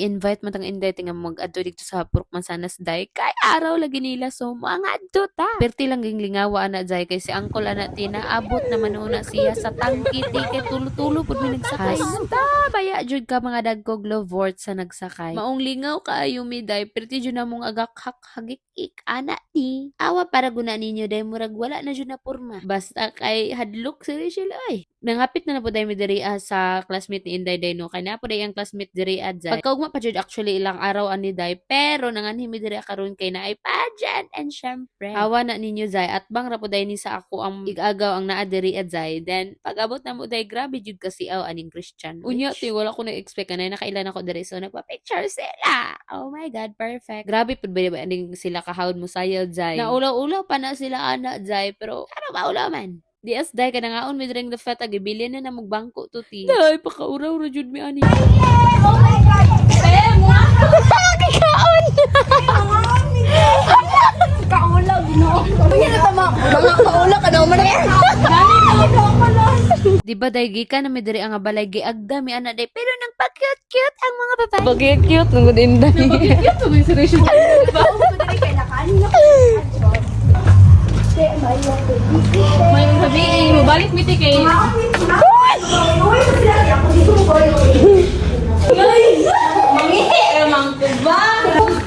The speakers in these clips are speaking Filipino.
invite matang inday nga mag-adto dito sa Purok Mansanas day. Kay araw lagi nila so mga adto ta. Perti lang ging lingawa ana day kay si Uncle ana tina abot naman una siya sa tangki kay tulo-tulo pud mi nagsakay. Hasta baya jud ka mga dagkog lovort sa nagsakay. Maong lingaw kaayo mi day perti jud namong agak hagik ana ni. Awa para guna ninyo day murag wala na jud na porma. Basta kay hadlok si Rachel ay. Nangapit na po tayo diri sa classmate ni Inday Day no kay na po day ang classmate diri adzay. Pagkaugma pa jud actually ilang araw ani day pero nanganhi mi diri karon kay na ay pageant and syempre hawa na ninyo zay at bang ra po day ni sa ako ang igagaw ang naa diri adzay then pag-abot na mo day grabe jud kasi aw aning Christian. Unya ti wala ko na-expect na nakailan ako diri so nagpa-picture sila. Oh my god, perfect. Grabe pud ba aning sila kahawd mo sayod zay. Naulaw-ulaw pa na sila ana zay pero ano ba ulaw man? Di as day ka nangaon mi dring the fat agibilyan na magbangko to ti. Day pakauraw ra jud mi ani. Oh my God! Kikaon. Kaulag, no? Uy, natama. Mga kaulag, ano man yan? Di ba day gikan na mi diri ang balay giagda mi ana day pero nang pa-cute ang mga babae. Bagay cute nung din day. Ito, may seryoso. Bago ko dali kay nakanin ako. May sabihin, mabalik miti kay... Mangihi ramang ko ba?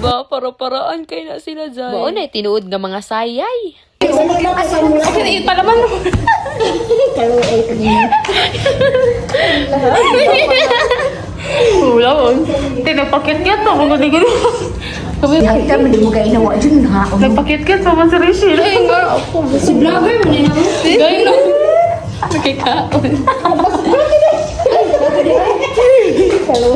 Ba para-paraan kay na sila zay. Bao na tinuod nga mga sayay. Kasi pa naman. Wala on. Tinapakit-kit ako gani-gani. Kita mo di mo kayo nawa dyan na. Nagpakit-kit sa mga Rachel. Ay nga ako. Si vlogger mo na naman. Gaya na. Nakikaon.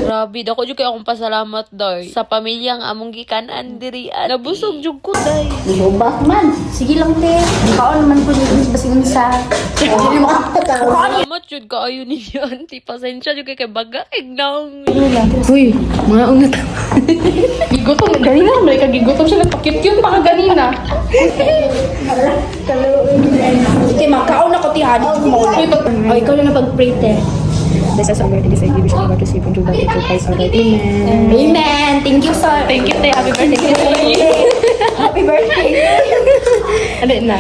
Grabe, dako jud kay akong pasalamat day sa pamilyang among gikanan diri. Nabusog jud ko day. Lubak man. Sige lang, te. Kaon naman po yung basing sa... Hindi mo kakatawa. Salamat jud kaayo ninyo auntie. Pasensya jud kay baga ignaw. Uy, mga ungat. Gigutom. Ganina, may kagigutom siya. Nagpakit-cute pa ka ganina. Te, makaon ako tihan. O, ikaw lang na pag-pray, te. This is our birthday. This I give you so much to see from July to Christ our Lord. Amen. Amen. Thank you, sir. Thank you, te. Happy birthday. Happy birthday. Ano na?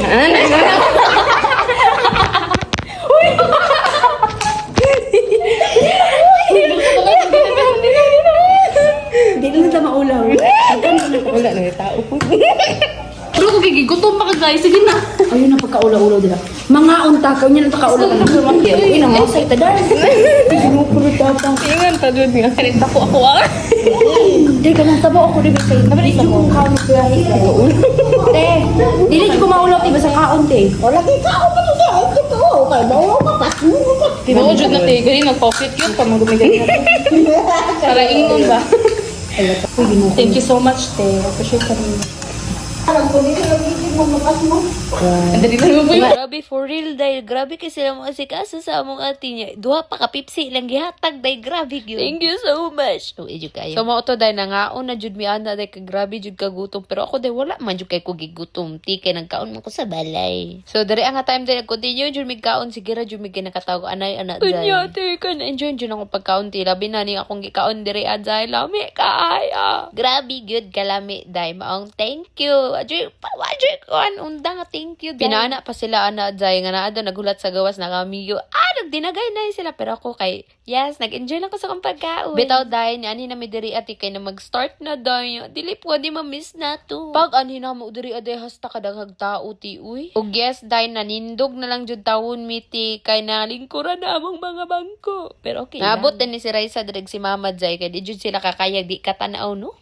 Hindi na nata maulaw. Wala na yung tao po. Pero kung gigutom pa ka guys, sige na. Ayun na pagkaulaw-ulaw dila. Mga unta, kayo niya na takaulaw ka na. Uy, nang ako sa'yo, tadar. Sinupulot tapang. Ingan, tadod nga. Kanita po ako ah. Hindi ka nang tabo ako rin kayo. Naman ito kung kamo biyahe ka. Te, dili ko maulaw, te, basta kaon, te. Wala kay kaon pa nila. Ito, kaya maulaw ka pa. Tinawajud na te, gani nag-pocket yun. Pamagumigay na. Para ingon ba? Thank you so much, te. Appreciate ka rin. Alam ko, dito lang isip mo makas mo. Ang dali na mo po yun. Grabe for real day. Grabe kasi sila mga sikasa sa among ati niya. Duha pa ka pipsi lang gihatag day. Grabe gyud. Thank you so much. Oh, edu kayo. So mo to day nangaon na jud mi ana day kay grabe jud ka gutom pero ako day wala man jud kay ko gigutom. Ti kay nagkaon man ko sa balay. So diri ang time day continue jud mi kaon sige ra jud mi ginakatago anay ana day. Kunya te kan enjoy jud ako pagkaon ti labi na ni akong gikaon diri adzay lami kaaya. Grabe gyud kalami day maong thank you. Adyo ko undang thank you day. Pinana pa sila ana adzay nga naa daw nagulat sa gawas na kamiyo. Nagdinagay na sila pero ako kay yes, nag-enjoy lang ko sa kong pagkaon. Bitaw day ni ani na mi diri ati kay na mag-start na day. Dili po di ma-miss na to. Pag ani na mo diri ade hasta kadaghag tao ti uy. Ug yes day nanindog na lang jud tawon miti kay nalingkuran na among mga bangko. Pero okay. Naabot din ni si Raisa direg si Mama Jay kay di jud sila kakayag di katanaw no.